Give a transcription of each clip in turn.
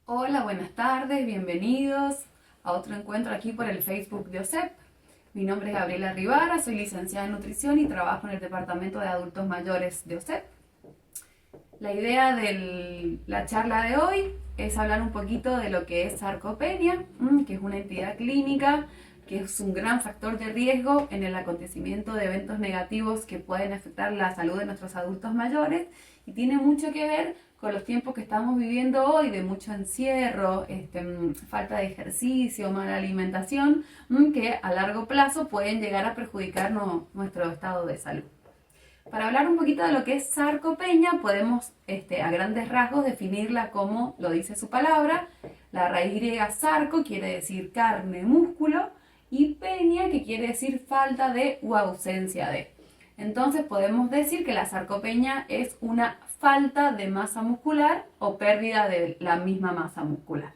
Hola, buenas tardes, bienvenidos a otro encuentro aquí por el Facebook de OSEP. Mi nombre es Gabriela Rivara, soy licenciada en nutrición y trabajo en el departamento de adultos mayores de OSEP. La idea de la charla de hoy es hablar un poquito de lo que es sarcopenia, que es una entidad clínica que es un gran factor de riesgo en el acontecimiento de eventos negativos que pueden afectar la salud de nuestros adultos mayores y tiene mucho que ver con los tiempos que estamos viviendo hoy de mucho encierro, falta de ejercicio, mala alimentación, que a largo plazo pueden llegar a perjudicar nuestro estado de salud. Para hablar un poquito de lo que es sarcopenia, podemos a grandes rasgos definirla como lo dice su palabra. La raíz griega sarco quiere decir carne, músculo, y penia, que quiere decir falta de u ausencia de. Entonces podemos decir que la sarcopenia es una falta de masa muscular o pérdida de la misma masa muscular.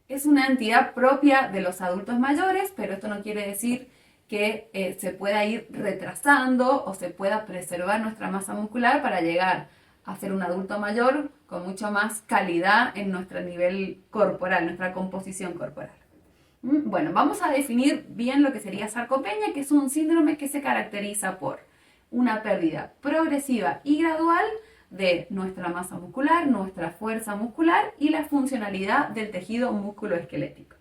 Es una entidad propia de los adultos mayores, pero esto no quiere decir que se pueda ir retrasando o se pueda preservar nuestra masa muscular para llegar a ser un adulto mayor con mucho más calidad en nuestro nivel corporal, nuestra composición corporal. Bueno, vamos a definir bien lo que sería sarcopenia, que es un síndrome que se caracteriza por una pérdida progresiva y gradual de nuestra masa muscular, nuestra fuerza muscular y la funcionalidad del tejido musculoesquelético.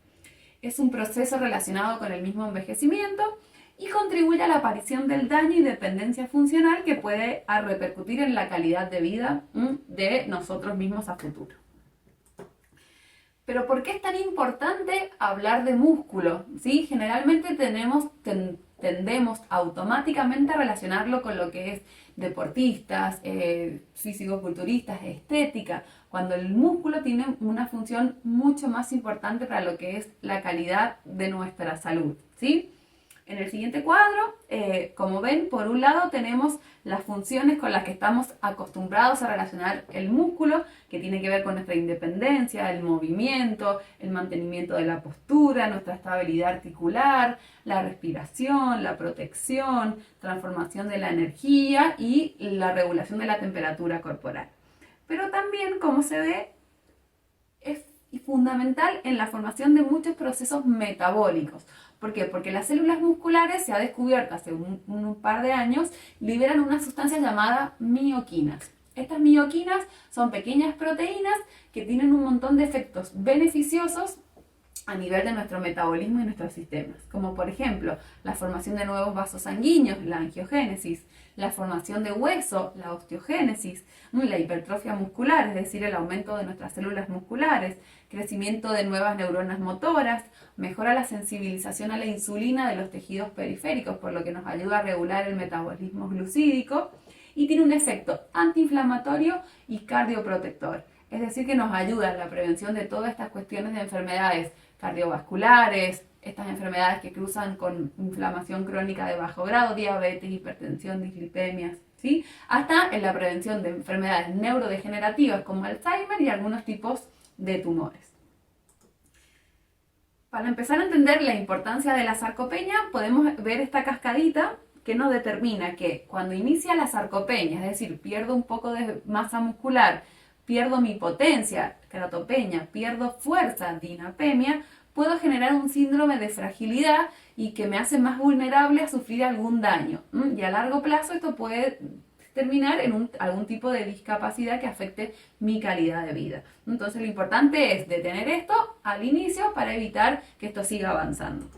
Es un proceso relacionado con el mismo envejecimiento y contribuye a la aparición del daño y dependencia funcional que puede repercutir en la calidad de vida de nosotros mismos a futuro. Pero ¿por qué es tan importante hablar de músculo? ¿Sí? Generalmente tendemos automáticamente a relacionarlo con lo que es deportistas, físico-culturistas, estética, cuando el músculo tiene una función mucho más importante para lo que es la calidad de nuestra salud, ¿sí? En el siguiente cuadro, como ven, por un lado tenemos las funciones con las que estamos acostumbrados a relacionar el músculo, que tiene que ver con nuestra independencia, el movimiento, el mantenimiento de la postura, nuestra estabilidad articular, la respiración, la protección, transformación de la energía y la regulación de la temperatura corporal. Pero también, como se ve, es fundamental en la formación de muchos procesos metabólicos. ¿Por qué? Porque las células musculares, se ha descubierto hace un par de años, liberan una sustancia llamada mioquinas. Estas mioquinas son pequeñas proteínas que tienen un montón de efectos beneficiosos a nivel de nuestro metabolismo y nuestros sistemas, como por ejemplo la formación de nuevos vasos sanguíneos, la angiogénesis, la formación de hueso, la osteogénesis, la hipertrofia muscular, es decir, el aumento de nuestras células musculares, crecimiento de nuevas neuronas motoras, mejora la sensibilización a la insulina de los tejidos periféricos, por lo que nos ayuda a regular el metabolismo glucídico, y tiene un efecto antiinflamatorio y cardioprotector, es decir, que nos ayuda en la prevención de todas estas cuestiones de enfermedades cardiovasculares, estas enfermedades que cruzan con inflamación crónica de bajo grado, diabetes, hipertensión, dislipemias, ¿sí? Hasta en la prevención de enfermedades neurodegenerativas como Alzheimer y algunos tipos de tumores. Para empezar a entender la importancia de la sarcopenia, podemos ver esta cascadita que nos determina que cuando inicia la sarcopenia, es decir, pierdo un poco de masa muscular, pierdo mi potencia, keratopenia, pierdo fuerza, dinapemia, puedo generar un síndrome de fragilidad y que me hace más vulnerable a sufrir algún daño. Y a largo plazo esto puede terminar en algún tipo de discapacidad que afecte mi calidad de vida. Entonces lo importante es detener esto al inicio para evitar que esto siga avanzando.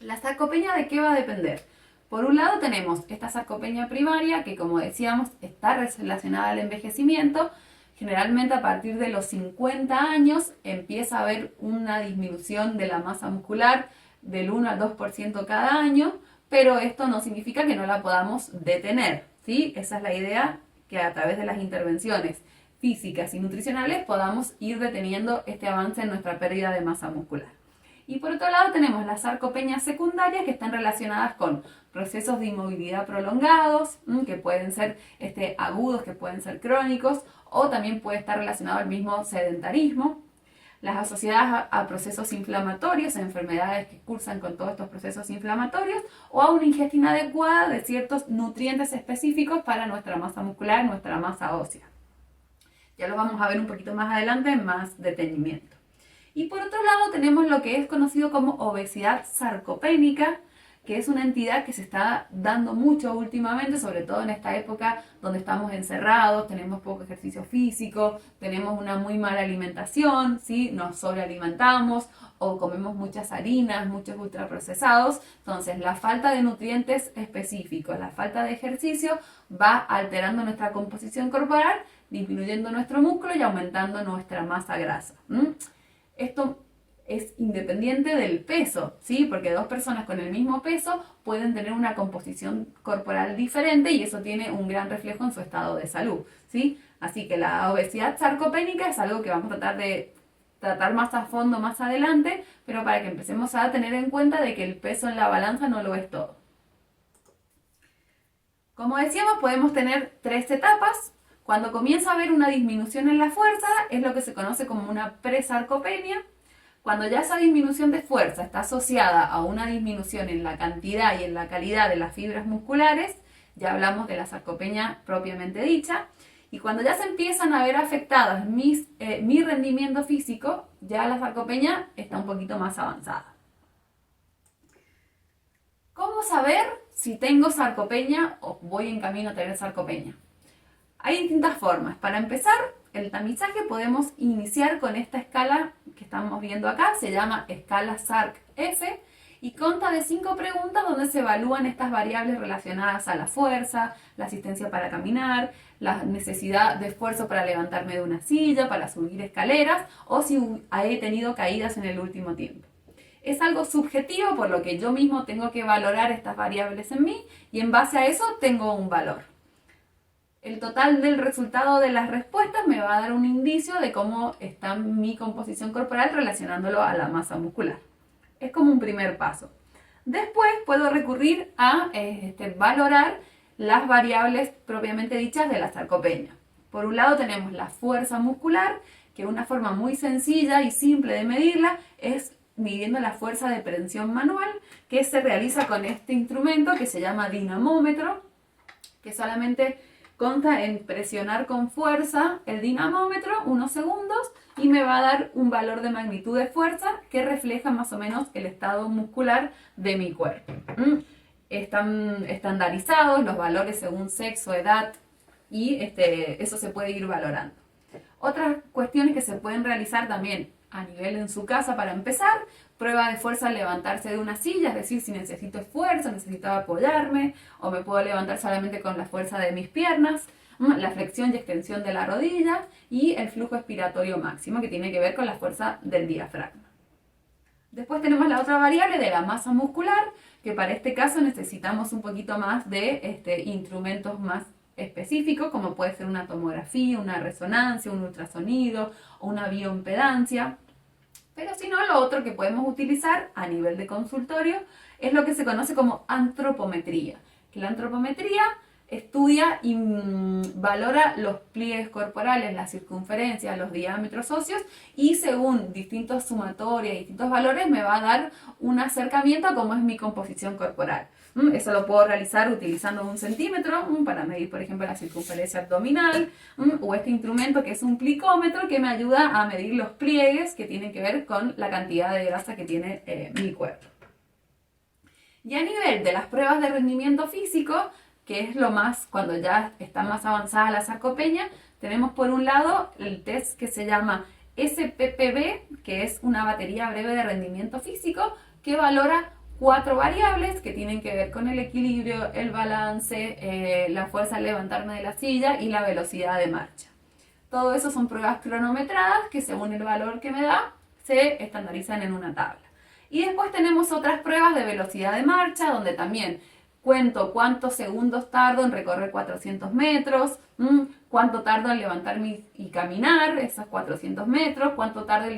¿La sarcopenia de qué va a depender? Por un lado tenemos esta sarcopenia primaria que, como decíamos, está relacionada al envejecimiento. Generalmente a partir de los 50 años empieza a haber una disminución de la masa muscular del 1 al 2% cada año, pero esto no significa que no la podamos detener, ¿sí? Esa es la idea, que a través de las intervenciones físicas y nutricionales podamos ir deteniendo este avance en nuestra pérdida de masa muscular. Y por otro lado tenemos las sarcopenias secundarias que están relacionadas con procesos de inmovilidad prolongados, que pueden ser agudos, que pueden ser crónicos, o también puede estar relacionado al mismo sedentarismo. Las asociadas a procesos inflamatorios, a enfermedades que cursan con todos estos procesos inflamatorios, o a una ingesta inadecuada de ciertos nutrientes específicos para nuestra masa muscular, nuestra masa ósea. Ya lo vamos a ver un poquito más adelante en más detenimiento. Y por otro lado tenemos lo que es conocido como obesidad sarcopénica, que es una entidad que se está dando mucho últimamente, sobre todo en esta época donde estamos encerrados, tenemos poco ejercicio físico, tenemos una muy mala alimentación, ¿sí? Nos sobrealimentamos o comemos muchas harinas, muchos ultraprocesados. Entonces, la falta de nutrientes específicos, la falta de ejercicio va alterando nuestra composición corporal, disminuyendo nuestro músculo y aumentando nuestra masa grasa. Esto es independiente del peso, ¿sí? Porque dos personas con el mismo peso pueden tener una composición corporal diferente y eso tiene un gran reflejo en su estado de salud, ¿sí? Así que la obesidad sarcopénica es algo que vamos a tratar de tratar más a fondo más adelante, pero para que empecemos a tener en cuenta de que el peso en la balanza no lo es todo. Como decíamos, podemos tener 3 etapas. Cuando comienza a haber una disminución en la fuerza, es lo que se conoce como una presarcopenia. Cuando ya esa disminución de fuerza está asociada a una disminución en la cantidad y en la calidad de las fibras musculares, ya hablamos de la sarcopenia propiamente dicha. Y cuando ya se empiezan a ver afectadas mi rendimiento físico, ya la sarcopenia está un poquito más avanzada. ¿Cómo saber si tengo sarcopenia o voy en camino a tener sarcopenia? Hay distintas formas. Para empezar, el tamizaje podemos iniciar con esta escala que estamos viendo acá, se llama escala SARC-F y consta de 5 preguntas donde se evalúan estas variables relacionadas a la fuerza, la asistencia para caminar, la necesidad de esfuerzo para levantarme de una silla, para subir escaleras o si he tenido caídas en el último tiempo. Es algo subjetivo por lo que yo mismo tengo que valorar estas variables en mí y en base a eso tengo un valor. El total del resultado de las respuestas me va a dar un indicio de cómo está mi composición corporal relacionándolo a la masa muscular. Es como un primer paso. Después puedo recurrir a valorar las variables propiamente dichas de la sarcopenia. Por un lado tenemos la fuerza muscular, que una forma muy sencilla y simple de medirla es midiendo la fuerza de prensión manual, que se realiza con este instrumento que se llama dinamómetro, que solamente consta en presionar con fuerza el dinamómetro unos segundos y me va a dar un valor de magnitud de fuerza que refleja más o menos el estado muscular de mi cuerpo. Están estandarizados los valores según sexo, edad y eso se puede ir valorando. Otras cuestiones que se pueden realizar también a nivel en su casa para empezar, prueba de fuerza al levantarse de una silla, es decir, si necesito esfuerzo, necesito apoyarme o me puedo levantar solamente con la fuerza de mis piernas, la flexión y extensión de la rodilla y el flujo expiratorio máximo que tiene que ver con la fuerza del diafragma. Después tenemos la otra variable de la masa muscular, que para este caso necesitamos un poquito más de instrumentos más específicos, como puede ser una tomografía, una resonancia, un ultrasonido o una bioimpedancia. Pero si no, lo otro que podemos utilizar a nivel de consultorio es lo que se conoce como antropometría. Que la antropometría estudia y valora los pliegues corporales, las circunferencias, los diámetros óseos y según distintos sumatorias y distintos valores me va a dar un acercamiento a cómo es mi composición corporal. Eso lo puedo realizar utilizando un centímetro para medir, por ejemplo, la circunferencia abdominal o este instrumento que es un plicómetro que me ayuda a medir los pliegues que tienen que ver con la cantidad de grasa que tiene mi cuerpo. Y a nivel de las pruebas de rendimiento físico, que es lo más, cuando ya está más avanzada la sarcopenia, tenemos por un lado el test que se llama SPPB, que es una batería breve de rendimiento físico, que valora 4 variables que tienen que ver con el equilibrio, el balance, la fuerza al levantarme de la silla y la velocidad de marcha. Todo eso son pruebas cronometradas que según el valor que me da, se estandarizan en una tabla. Y después tenemos otras pruebas de velocidad de marcha, donde también cuento cuántos segundos tardo en recorrer 400 metros, cuánto tardo en levantarme y caminar esos 400 metros, cuánto tardo en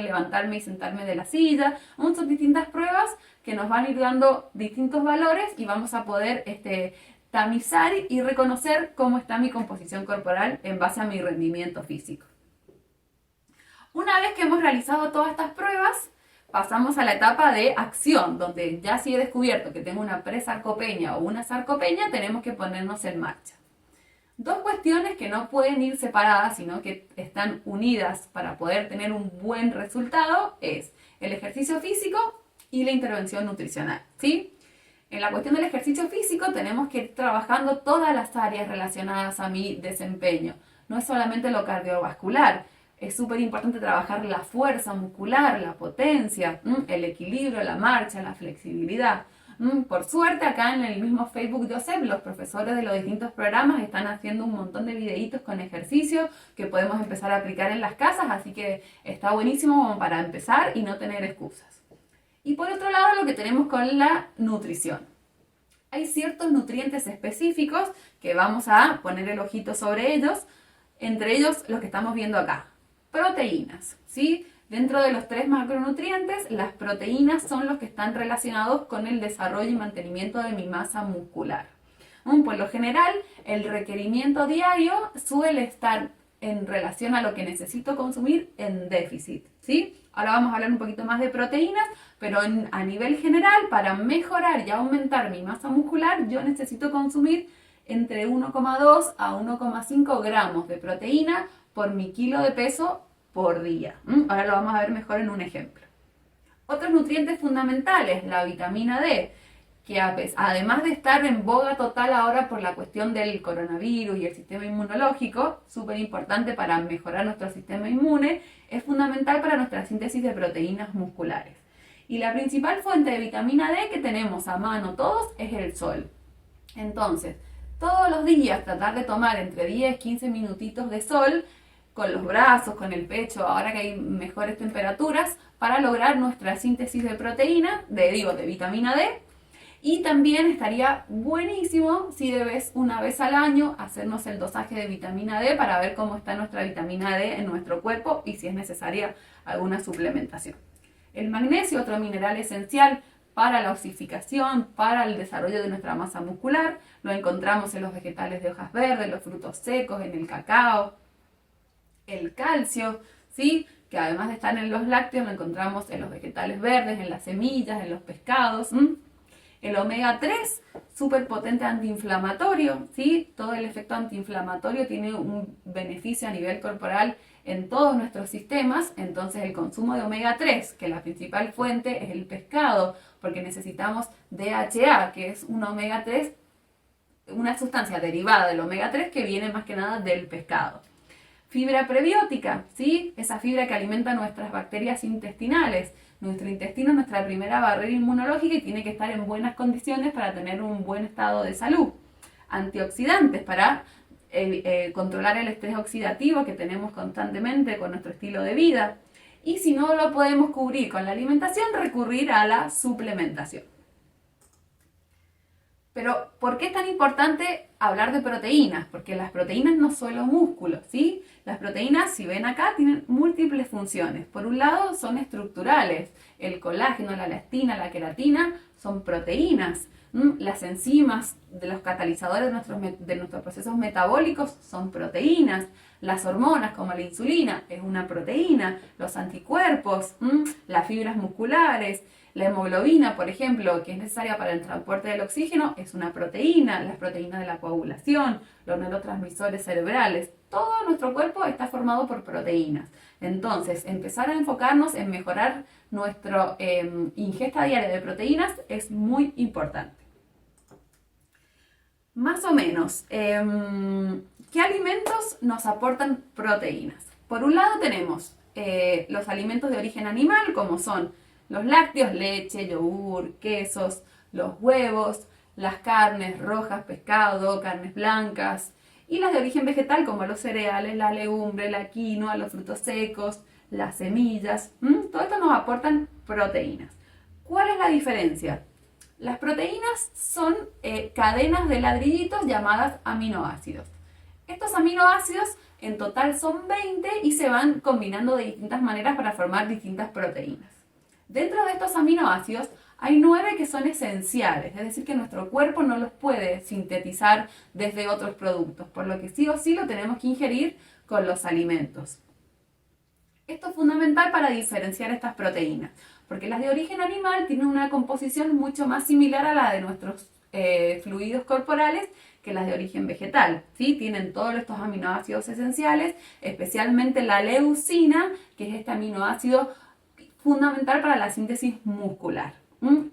levantarme y sentarme de la silla. Son distintas pruebas que nos van a ir dando distintos valores y vamos a poder tamizar y reconocer cómo está mi composición corporal en base a mi rendimiento físico. Una vez que hemos realizado todas estas pruebas, pasamos a la etapa de acción, donde ya si he descubierto que tengo una presarcopenia o una sarcopenia, tenemos que ponernos en marcha. Dos cuestiones que no pueden ir separadas, sino que están unidas para poder tener un buen resultado es el ejercicio físico y la intervención nutricional, ¿sí? En la cuestión del ejercicio físico tenemos que ir trabajando todas las áreas relacionadas a mi desempeño. No es solamente lo cardiovascular, es súper importante trabajar la fuerza muscular, la potencia, el equilibrio, la marcha, la flexibilidad. Por suerte acá en el mismo Facebook de OSEP los profesores de los distintos programas están haciendo un montón de videitos con ejercicios que podemos empezar a aplicar en las casas, así que está buenísimo como para empezar y no tener excusas. Y por otro lado lo que tenemos con la nutrición. Hay ciertos nutrientes específicos que vamos a poner el ojito sobre ellos, entre ellos los que estamos viendo acá. Proteínas, ¿sí? Dentro de los 3 macronutrientes, las proteínas son los que están relacionados con el desarrollo y mantenimiento de mi masa muscular. Por lo general, el requerimiento diario suele estar en relación a lo que necesito consumir en déficit, ¿sí? Ahora vamos a hablar un poquito más de proteínas, pero a nivel general, para mejorar y aumentar mi masa muscular, yo necesito consumir entre 1,2 a 1,5 gramos de proteína por mi kilo de peso por día. Ahora lo vamos a ver mejor en un ejemplo. Otros nutrientes fundamentales, la vitamina D, que además de estar en boga total ahora por la cuestión del coronavirus y el sistema inmunológico, súper importante para mejorar nuestro sistema inmune, es fundamental para nuestra síntesis de proteínas musculares. Y la principal fuente de vitamina D que tenemos a mano todos es el sol. Entonces, todos los días tratar de tomar entre 10 y 15 minutitos de sol con los brazos, con el pecho, ahora que hay mejores temperaturas, para lograr nuestra síntesis de proteína, de vitamina D. Y también estaría buenísimo si una vez al año hacernos el dosaje de vitamina D para ver cómo está nuestra vitamina D en nuestro cuerpo y si es necesaria alguna suplementación. El magnesio, otro mineral esencial para la osificación, para el desarrollo de nuestra masa muscular, lo encontramos en los vegetales de hojas verdes, los frutos secos, en el cacao. El calcio, ¿sí? Que además de estar en los lácteos, lo encontramos en los vegetales verdes, en las semillas, en los pescados. El omega 3, súper potente antiinflamatorio, ¿sí? Todo el efecto antiinflamatorio tiene un beneficio a nivel corporal en todos nuestros sistemas, entonces el consumo de omega 3, que la principal fuente es el pescado, porque necesitamos DHA, que es un omega 3, una sustancia derivada del omega 3 que viene más que nada del pescado. Fibra prebiótica, ¿sí? Esa fibra que alimenta nuestras bacterias intestinales. Nuestro intestino es nuestra primera barrera inmunológica y tiene que estar en buenas condiciones para tener un buen estado de salud. Antioxidantes para controlar el estrés oxidativo que tenemos constantemente con nuestro estilo de vida. Y si no lo podemos cubrir con la alimentación, recurrir a la suplementación. Pero, ¿por qué es tan importante hablar de proteínas? Porque las proteínas no son solo músculos, ¿sí? Las proteínas, si ven acá, tienen múltiples funciones. Por un lado, son estructurales. El colágeno, la elastina, la queratina son proteínas. Las enzimas de los catalizadores de nuestros procesos metabólicos son proteínas. Las hormonas, como la insulina, es una proteína. Los anticuerpos, las fibras musculares. La hemoglobina, por ejemplo, que es necesaria para el transporte del oxígeno, es una proteína, las proteínas de la coagulación, los neurotransmisores cerebrales, todo nuestro cuerpo está formado por proteínas. Entonces, empezar a enfocarnos en mejorar nuestra ingesta diaria de proteínas es muy importante. Más o menos, ¿qué alimentos nos aportan proteínas? Por un lado tenemos los alimentos de origen animal, como son los lácteos, leche, yogur, quesos, los huevos, las carnes rojas, pescado, carnes blancas, y las de origen vegetal como los cereales, la legumbre, la quinoa, los frutos secos, las semillas. Todo esto nos aportan proteínas. ¿Cuál es la diferencia? Las proteínas son cadenas de ladrillitos llamadas aminoácidos. Estos aminoácidos en total son 20 y se van combinando de distintas maneras para formar distintas proteínas. Dentro de estos aminoácidos hay 9 que son esenciales, es decir, que nuestro cuerpo no los puede sintetizar desde otros productos, por lo que sí o sí lo tenemos que ingerir con los alimentos. Esto es fundamental para diferenciar estas proteínas, porque las de origen animal tienen una composición mucho más similar a la de nuestros fluidos corporales que las de origen vegetal, ¿sí? Tienen todos estos aminoácidos esenciales, especialmente la leucina, que es este aminoácido fundamental para la síntesis muscular.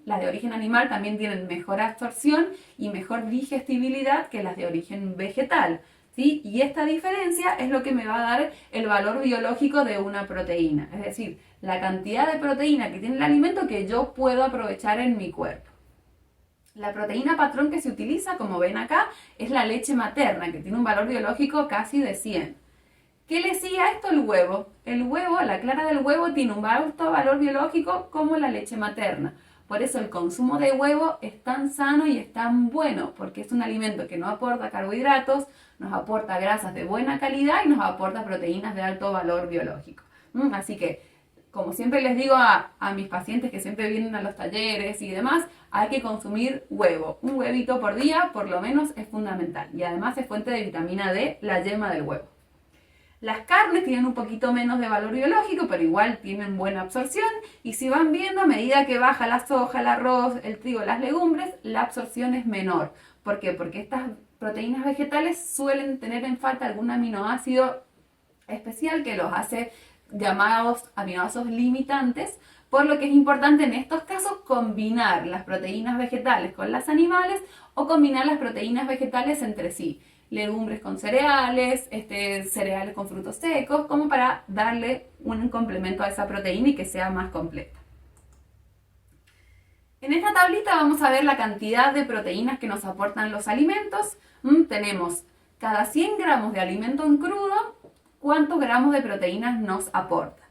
Las de origen animal también tienen mejor absorción y mejor digestibilidad que las de origen vegetal, ¿sí? Y esta diferencia es lo que me va a dar el valor biológico de una proteína, es decir, la cantidad de proteína que tiene el alimento que yo puedo aprovechar en mi cuerpo. La proteína patrón que se utiliza, como ven acá, es la leche materna, que tiene un valor biológico casi de 100. ¿Qué le sigue a esto? El huevo. El huevo, la clara del huevo, tiene un alto valor biológico como la leche materna. Por eso el consumo de huevo es tan sano y es tan bueno, porque es un alimento que no aporta carbohidratos, nos aporta grasas de buena calidad y nos aporta proteínas de alto valor biológico. Así que, como siempre les digo a mis pacientes que siempre vienen a los talleres y demás, hay que consumir huevo. Un huevito por día, por lo menos, es fundamental. Y además es fuente de vitamina D, la yema del huevo. Las carnes tienen un poquito menos de valor biológico, pero igual tienen buena absorción. Y si van viendo, a medida que baja la soja, el arroz, el trigo, las legumbres, la absorción es menor. ¿Por qué? Porque estas proteínas vegetales suelen tener en falta algún aminoácido especial que los hace llamados aminoácidos limitantes, por lo que es importante en estos casos combinar las proteínas vegetales con las animales o combinar las proteínas vegetales entre sí. Legumbres con cereales, cereales con frutos secos, como para darle un complemento a esa proteína y que sea más completa. En esta tablita vamos a ver la cantidad de proteínas que nos aportan los alimentos. Tenemos cada 100 gramos de alimento en crudo, cuántos gramos de proteínas nos aporta.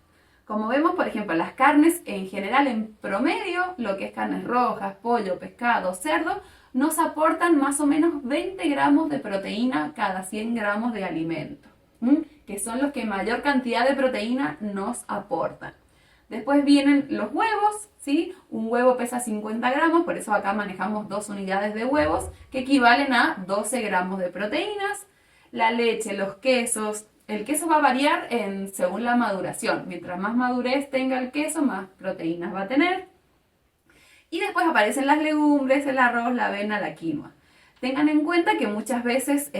Como vemos, por ejemplo, las carnes en general, en promedio, lo que es carnes rojas, pollo, pescado, cerdo, nos aportan más o menos 20 gramos de proteína cada 100 gramos de alimento, que son los que mayor cantidad de proteína nos aportan. Después vienen los huevos, ¿sí? Un huevo pesa 50 gramos, por eso acá manejamos 2 unidades de huevos, que equivalen a 12 gramos de proteínas. La leche, los quesos, el queso va a variar según la maduración. Mientras más madurez tenga el queso, más proteínas va a tener. Y después aparecen las legumbres, el arroz, la avena, la quinoa. Tengan en cuenta que muchas veces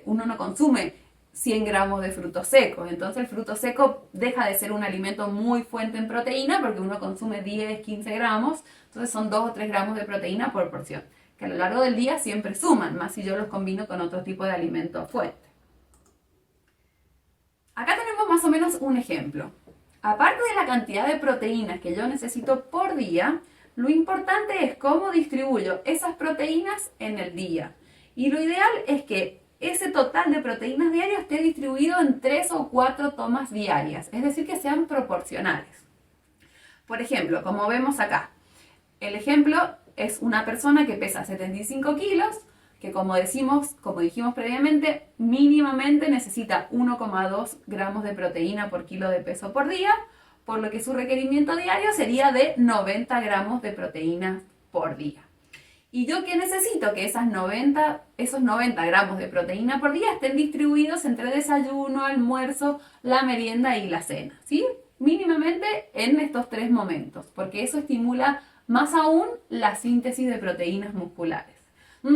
uno no consume 100 gramos de frutos secos. Entonces el fruto seco deja de ser un alimento muy fuente en proteína porque uno consume 10, 15 gramos. Entonces son 2 o 3 gramos de proteína por porción, que a lo largo del día siempre suman, más si yo los combino con otro tipo de alimento fuente. Acá tenemos más o menos un ejemplo. Aparte de la cantidad de proteínas que yo necesito por día, lo importante es cómo distribuyo esas proteínas en el día. Y lo ideal es que ese total de proteínas diarias esté distribuido en 3 o 4 tomas diarias, es decir, que sean proporcionales. Por ejemplo, como vemos acá, el ejemplo es una persona que pesa 75 kilos, que como dijimos previamente, mínimamente necesita 1,2 gramos de proteína por kilo de peso por día, por lo que su requerimiento diario sería de 90 gramos de proteína por día. ¿Y yo qué necesito? Que esos 90 gramos de proteína por día estén distribuidos entre desayuno, almuerzo, la merienda y la cena, ¿sí? Mínimamente en estos 3 momentos, porque eso estimula más aún la síntesis de proteínas musculares.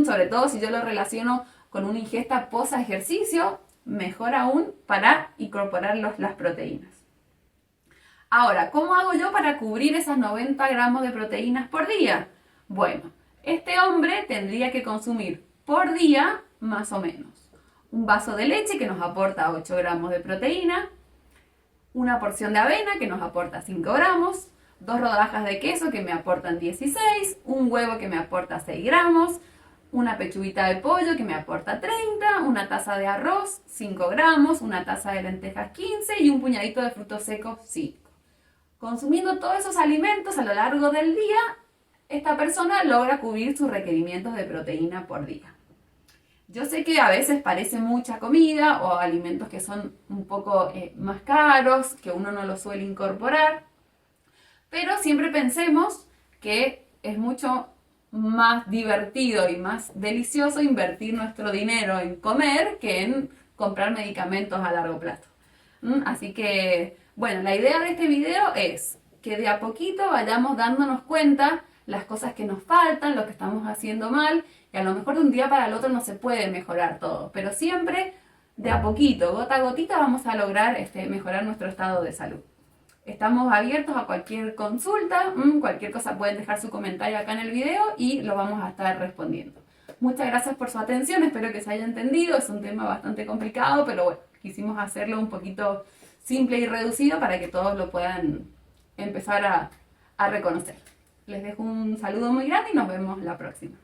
Sobre todo si yo lo relaciono con una ingesta post ejercicio, mejor aún para incorporar las proteínas. Ahora, ¿cómo hago yo para cubrir esas 90 gramos de proteínas por día? Bueno, este hombre tendría que consumir por día más o menos un vaso de leche que nos aporta 8 gramos de proteína, una porción de avena que nos aporta 5 gramos, 2 rodajas de queso que me aportan 16, un huevo que me aporta 6 gramos, una pechuguita de pollo que me aporta 30, una taza de arroz 5 gramos, una taza de lentejas 15 y un puñadito de frutos secos 5. Consumiendo todos esos alimentos a lo largo del día, esta persona logra cubrir sus requerimientos de proteína por día. Yo sé que a veces parece mucha comida o alimentos que son un poco más caros, que uno no los suele incorporar, pero siempre pensemos que es mucho más divertido y más delicioso invertir nuestro dinero en comer que en comprar medicamentos a largo plazo. Así que, bueno, la idea de este video es que de a poquito vayamos dándonos cuenta las cosas que nos faltan, lo que estamos haciendo mal, y a lo mejor de un día para el otro no se puede mejorar todo, pero siempre de a poquito, gota a gotita, vamos a lograr mejorar nuestro estado de salud. Estamos abiertos a cualquier consulta, cualquier cosa pueden dejar su comentario acá en el video y lo vamos a estar respondiendo. Muchas gracias por su atención, espero que se haya entendido, es un tema bastante complicado, pero bueno, quisimos hacerlo un poquito simple y reducido para que todos lo puedan empezar a reconocer. Les dejo un saludo muy grande y nos vemos la próxima.